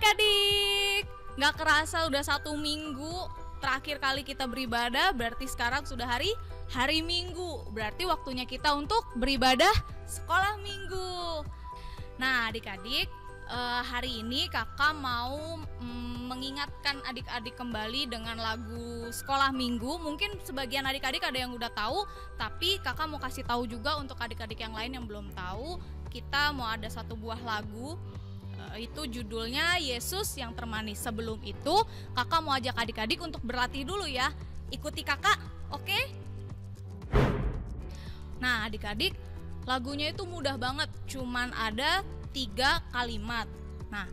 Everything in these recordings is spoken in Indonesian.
adik-adik, gak kerasa udah 1 minggu terakhir kali kita beribadah. Berarti sekarang sudah hari Minggu. Berarti waktunya kita untuk beribadah sekolah minggu. Nah adik-adik, hari ini kakak mau mengingatkan adik-adik kembali dengan lagu sekolah minggu. Mungkin sebagian adik-adik ada yang udah tahu, tapi kakak mau kasih tahu juga untuk adik-adik yang lain yang belum tahu. Kita mau ada 1 buah lagu, itu judulnya Yesus yang Termanis. Sebelum itu kakak mau ajak adik-adik untuk berlatih dulu ya. Ikuti kakak, oke? Nah adik-adik, lagunya itu mudah banget, cuman ada 3 kalimat. Nah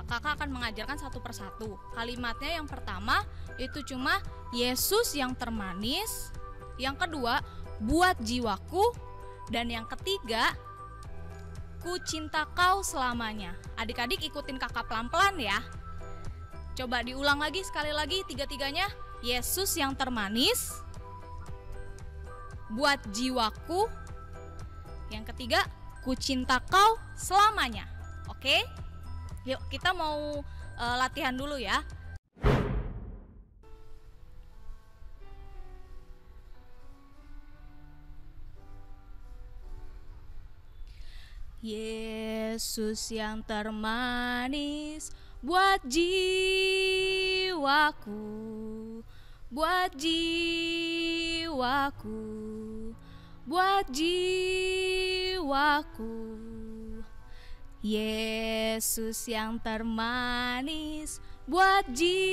kakak akan mengajarkan satu persatu. Kalimatnya yang pertama itu cuma Yesus yang termanis, yang kedua buat jiwaku, dan yang ketiga ku cinta kau selamanya. Adik-adik ikutin kakak pelan-pelan ya. Coba diulang lagi sekali lagi 3-tiganya. Yesus yang termanis, buat jiwaku, yang ketiga ku cinta kau selamanya. Oke? Yuk kita mau latihan dulu ya. Yesus yang termanis, buat jiwaku, buat jiwaku, buat jiwaku. Yesus yang termanis, buat jiwaku,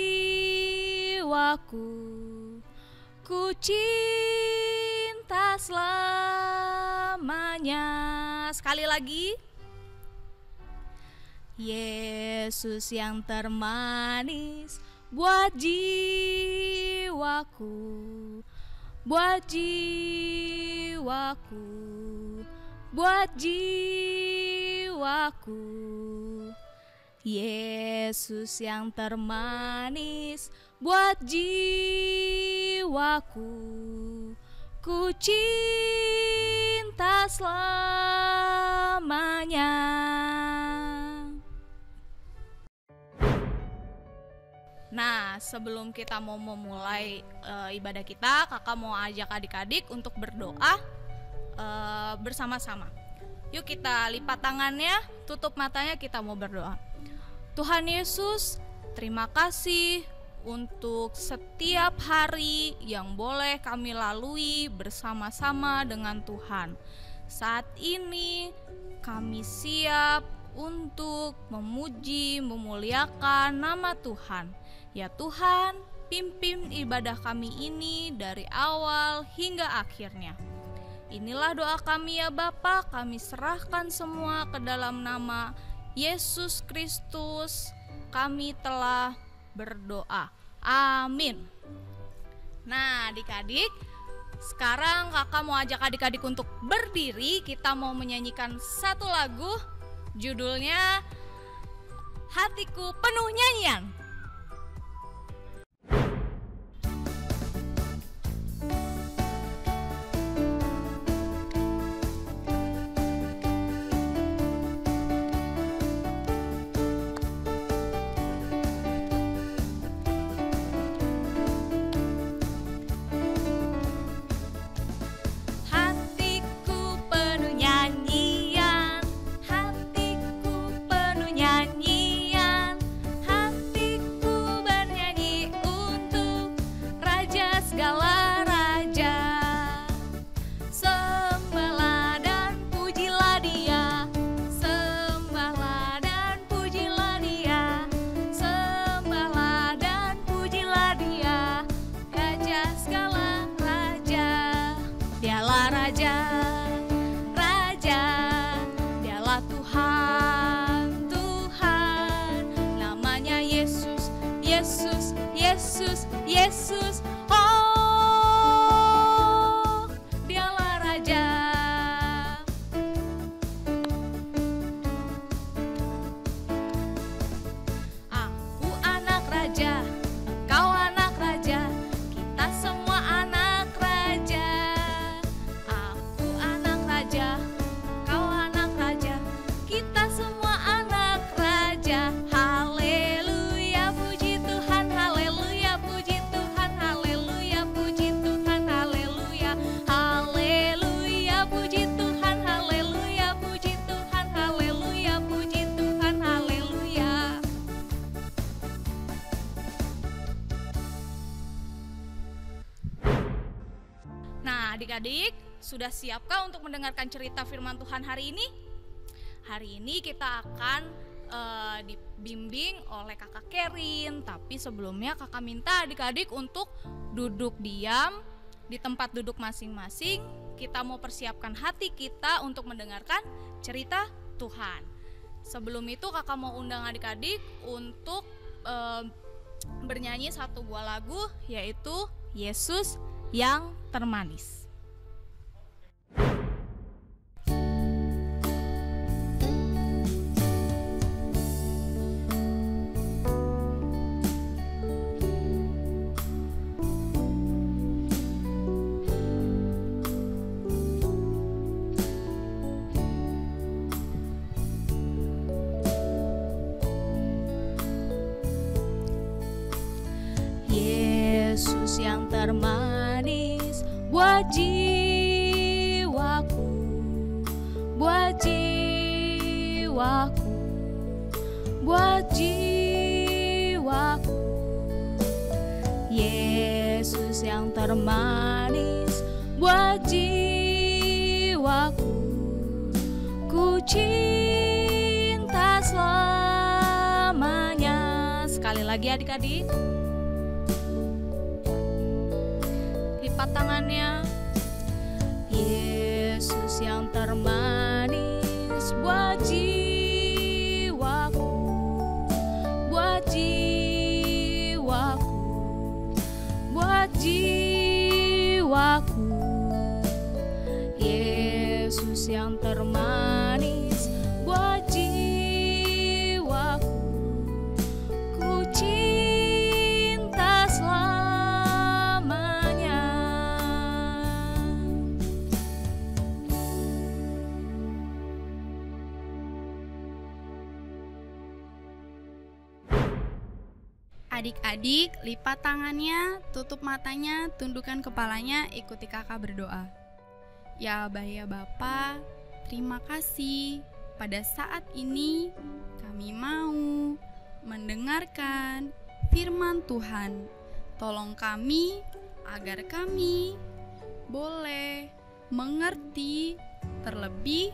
ku cinta selamanya. Sekali lagi. Yesus yang termanis, buat jiwaku, buat jiwaku, buat jiwaku. Yesus yang termanis, buat jiwaku, ku cinta selamanya. Nah sebelum kita mau memulai ibadah kita, kakak mau ajak adik-adik untuk berdoa bersama-sama. Yuk kita lipat tangannya, tutup matanya, kita mau berdoa. Tuhan Yesus, terima kasih untuk setiap hari yang boleh kami lalui bersama-sama dengan Tuhan. Saat ini kami siap untuk memuji, memuliakan nama Tuhan. Ya Tuhan, pimpin ibadah kami ini dari awal hingga akhirnya. Inilah doa kami ya Bapa, kami serahkan semua ke dalam nama Yesus Kristus. Kami telah berdoa. Amin. Nah adik-adik, sekarang kakak mau ajak adik-adik untuk berdiri. Kita mau menyanyikan 1 lagu, judulnya Hatiku Penuh Nyanyian. Yesus, Yesus, oh, dialah Raja. Aku anak Raja, kau anak Raja, kita semua anak Raja. Aku anak Raja, kau anak Raja, kita semua anak Raja. Haleluya. Nah, adik-adik, sudah siapkah untuk mendengarkan cerita firman Tuhan hari ini? Hari ini kita akan dibimbing oleh kakak Kerin. Tapi sebelumnya kakak minta adik-adik untuk duduk diam di tempat duduk masing-masing. Kita mau persiapkan hati kita untuk mendengarkan cerita Tuhan. Sebelum itu kakak mau undang adik-adik untuk bernyanyi satu buah lagu, yaitu Yesus yang termanis. Yesus yang termanis buat jiwaku, buat jiwaku, buat jiwaku. Yesus yang termanis buat jiwaku, ku cinta selamanya. Sekali lagi adik-adik, lipat tangannya. Yesus yang termanis buat jiwaku, buat jiwaku, buat jiwaku. Yesus yang termanis buat jiwaku, ku cinta selamanya. Adik-adik, lipat tangannya, tutup matanya, tundukkan kepalanya, ikuti kakak berdoa. Ya Aba ya Bapa, terima kasih pada saat ini kami mau mendengarkan firman Tuhan. Tolong kami agar kami boleh mengerti, terlebih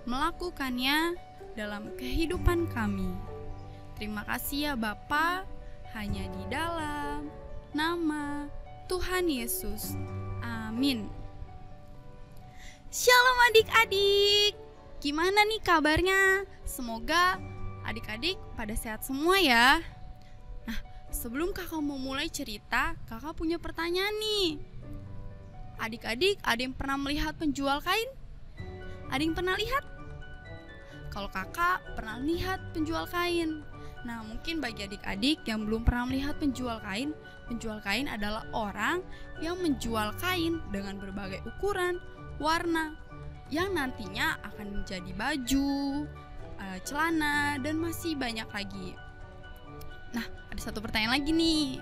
melakukannya dalam kehidupan kami. Terima kasih ya Bapa, hanya di dalam nama Tuhan Yesus. Amin. Shalom adik-adik. Gimana nih kabarnya? Semoga adik-adik pada sehat semua ya. Nah, sebelum kakak mau mulai cerita, kakak punya pertanyaan nih. Adik-adik, ada yang pernah melihat penjual kain? Ada yang pernah lihat? Kalau kakak pernah lihat penjual kain. Nah, mungkin bagi adik-adik yang belum pernah melihat penjual kain adalah orang yang menjual kain dengan berbagai ukuran, warna, yang nantinya akan menjadi baju, celana, dan masih banyak lagi. Nah, ada satu pertanyaan lagi nih.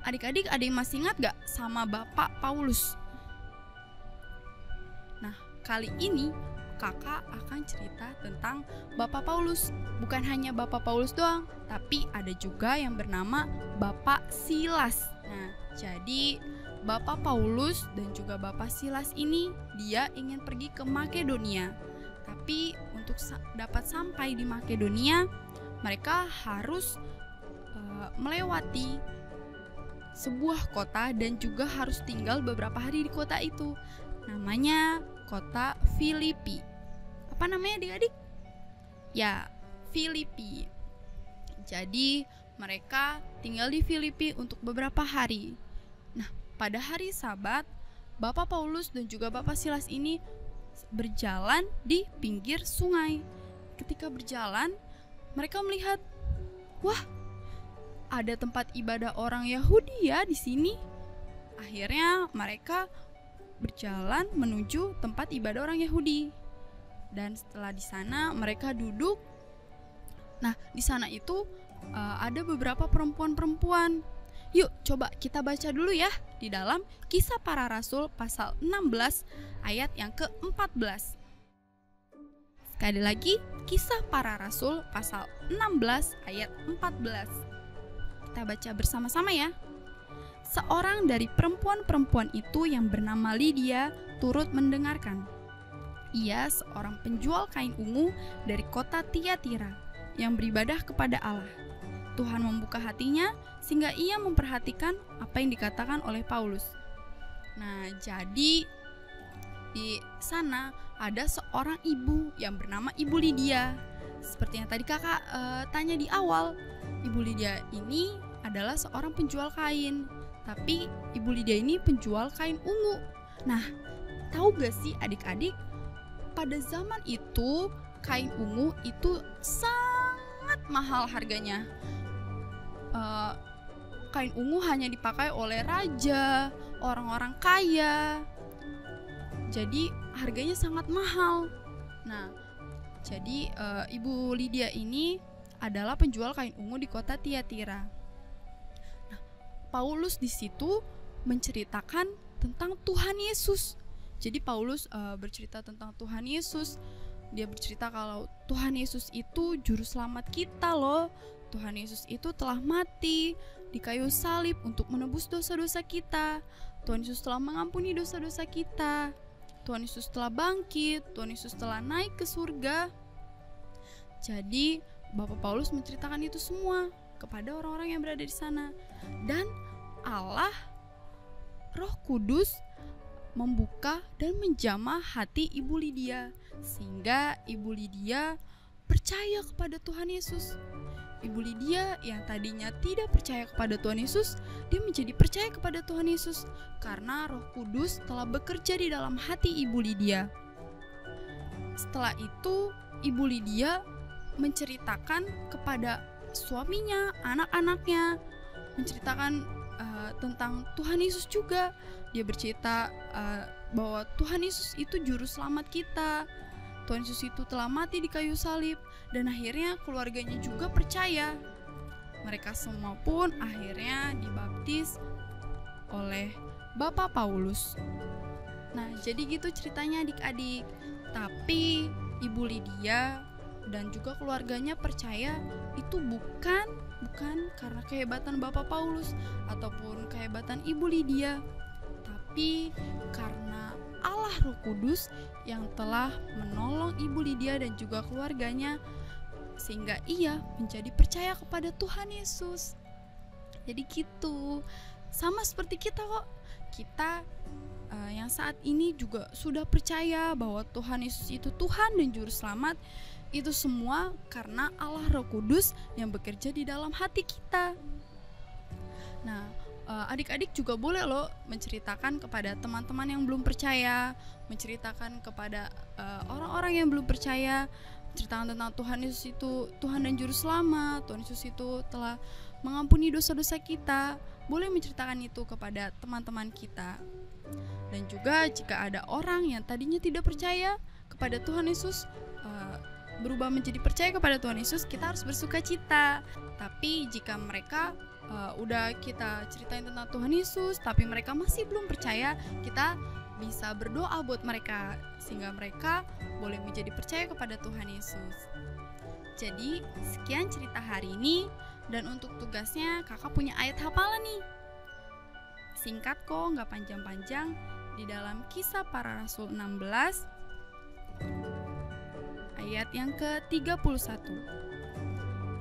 Adik-adik, ada yang masih ingat gak sama Bapak Paulus? Nah, kali ini kakak akan cerita tentang Bapak Paulus. Bukan hanya Bapak Paulus doang, tapi ada juga yang bernama Bapak Silas. Nah, jadi Bapak Paulus dan juga Bapak Silas ini dia ingin pergi ke Makedonia. Tapi untuk dapat sampai di Makedonia, mereka harus melewati sebuah kota dan juga harus tinggal beberapa hari di kota itu. Namanya kota Filipi. Apa namanya adik-adik? Ya, Filipi. Jadi mereka tinggal di Filipi untuk beberapa hari. Nah, pada hari Sabat, Bapak Paulus dan juga Bapak Silas ini berjalan di pinggir sungai. Ketika berjalan, mereka melihat, wah, ada tempat ibadah orang Yahudi ya di sini. Akhirnya mereka berjalan menuju tempat ibadah orang Yahudi. Dan setelah di sana mereka duduk. Nah, di sana itu ada beberapa perempuan-perempuan. Yuk, coba kita baca dulu ya di dalam Kisah Para Rasul pasal 16 ayat yang ke-14. Sekali lagi, Kisah Para Rasul pasal 16 ayat 14. Kita baca bersama-sama ya. seorang dari perempuan-perempuan itu yang bernama Lydia turut mendengarkan. Ia seorang penjual kain ungu dari kota Tiatira yang beribadah kepada Allah. Tuhan membuka hatinya sehingga ia memperhatikan apa yang dikatakan oleh Paulus. Nah, jadi di sana ada seorang ibu yang bernama Ibu Lydia. Seperti yang tadi kakak tanya di awal, Ibu Lydia ini adalah seorang penjual kain. Tapi Ibu Lydia ini penjual kain ungu. Nah, tahu gak sih adik-adik, pada zaman itu kain ungu itu sangat mahal harganya. Kain ungu hanya dipakai oleh raja, orang-orang kaya. Jadi harganya sangat mahal. Nah, jadi Ibu Lydia ini adalah penjual kain ungu di kota Tiatira. Nah, Paulus di situ menceritakan tentang Tuhan Yesus. Jadi Paulus bercerita tentang Tuhan Yesus. Dia bercerita kalau Tuhan Yesus itu juru selamat kita loh. Tuhan Yesus itu telah mati di kayu salib untuk menebus dosa-dosa kita. Tuhan Yesus telah mengampuni dosa-dosa kita. Tuhan Yesus telah bangkit. Tuhan Yesus telah naik ke surga. Jadi Bapak Paulus menceritakan itu semua kepada orang-orang yang berada di sana. Dan Allah, Roh Kudus membuka dan menjamah hati Ibu Lydia sehingga Ibu Lydia percaya kepada Tuhan Yesus. Ibu Lydia yang tadinya tidak percaya kepada Tuhan Yesus, dia menjadi percaya kepada Tuhan Yesus karena Roh Kudus telah bekerja di dalam hati Ibu Lydia. Setelah itu, Ibu Lydia menceritakan kepada suaminya, anak-anaknya, menceritakan tentang Tuhan Yesus juga. Dia bercerita bahwa Tuhan Yesus itu juru selamat kita. Tuhan Yesus itu telah mati di kayu salib, dan akhirnya keluarganya juga percaya. Mereka semua pun akhirnya dibaptis oleh Bapak Paulus. Nah, jadi gitu ceritanya adik-adik. Tapi Ibu Lydia dan juga keluarganya percaya itu bukan karena kehebatan Bapak Paulus ataupun kehebatan Ibu Lydia, tapi karena Allah Roh Kudus yang telah menolong Ibu Lydia dan juga keluarganya sehingga ia menjadi percaya kepada Tuhan Yesus. Jadi gitu, sama seperti kita kok. Kita yang saat ini juga sudah percaya bahwa Tuhan Yesus itu Tuhan dan Juru Selamat. Itu semua karena Allah Roh Kudus yang bekerja di dalam hati kita. Nah, adik-adik juga boleh loh menceritakan kepada teman-teman yang belum percaya, menceritakan kepada orang-orang yang belum percaya, menceritakan tentang Tuhan Yesus itu Tuhan dan Juru Selamat, Tuhan Yesus itu telah mengampuni dosa-dosa kita. Boleh menceritakan itu kepada teman-teman kita. Dan juga jika ada orang yang tadinya tidak percaya kepada Tuhan Yesus, berubah menjadi percaya kepada Tuhan Yesus, kita harus bersuka cita. Tapi jika mereka udah kita ceritain tentang Tuhan Yesus tapi mereka masih belum percaya, kita bisa berdoa buat mereka sehingga mereka boleh menjadi percaya kepada Tuhan Yesus. Jadi sekian cerita hari ini, dan untuk tugasnya kakak punya ayat hafalan nih. Singkat kok, gak panjang-panjang. Di dalam Kisah Para Rasul 16 ayat yang ke-31.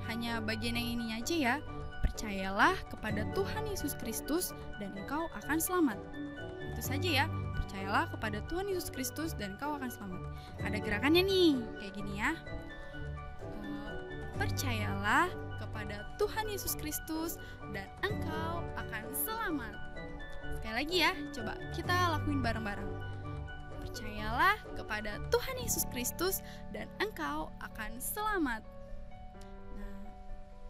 Hanya bagian yang ini aja ya. Percayalah kepada Tuhan Yesus Kristus dan engkau akan selamat. Itu saja ya. Percayalah kepada Tuhan Yesus Kristus dan engkau akan selamat. Ada gerakannya nih, kayak gini ya. Percayalah kepada Tuhan Yesus Kristus dan engkau akan selamat. Sekali lagi ya, coba kita lakuin bareng-bareng. Percayalah kepada Tuhan Yesus Kristus dan engkau akan selamat. Nah,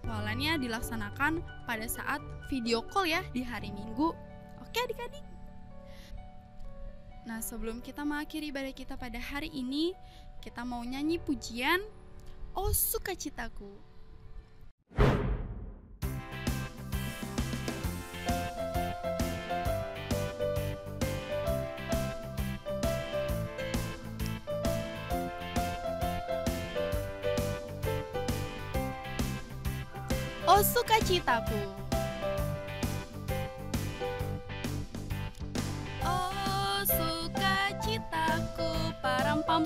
hafalannya dilaksanakan pada saat video call ya di hari Minggu. Oke adik-adik? Nah, sebelum kita mengakhiri ibadah kita pada hari ini, kita mau nyanyi pujian "Oh Sukacitaku". Oh sukacitaku.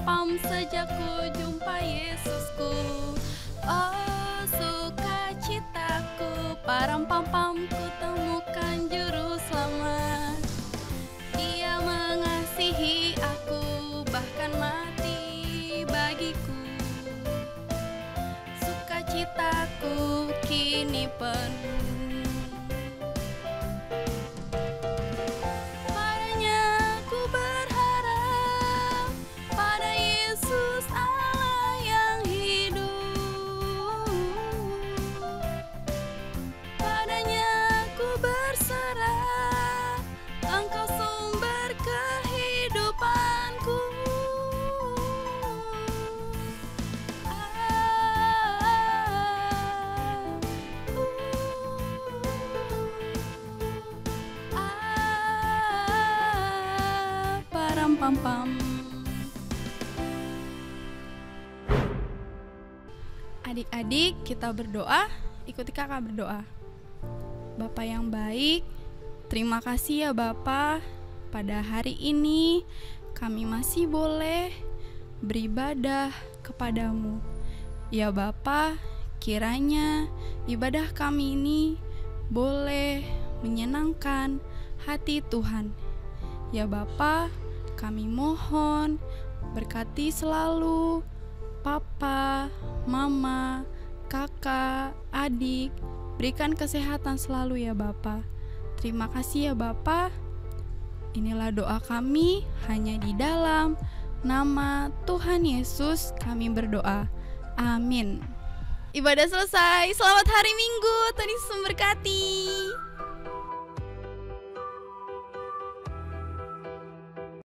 pam sejak ku jumpa Yesusku. Oh sukacitaku, param pam pam, ku temukan juru selamat. Dia mengasihi aku, bahkan mati bagiku. Sukacitaku kini penuh. Padanya ku berharap, pada Yesus Allah yang hidup. Padanya ku berserah, Engkau sumber kehidupanku. Param pam pam. Adik-adik, kita berdoa. Ikuti kakak berdoa. Bapa yang baik, terima kasih ya Bapa. Pada hari ini kami masih boleh beribadah kepadamu. Ya Bapa, kiranya ibadah kami ini boleh menyenangkan hati Tuhan. Ya Bapa, kami mohon berkati selalu Papa, Mama, Kakak, adik, berikan kesehatan selalu ya Bapa. Terima kasih ya Bapa. Inilah doa kami hanya di dalam nama Tuhan Yesus kami berdoa. Amin. Ibadah selesai. Selamat hari Minggu. Tuhan Yesus memberkati.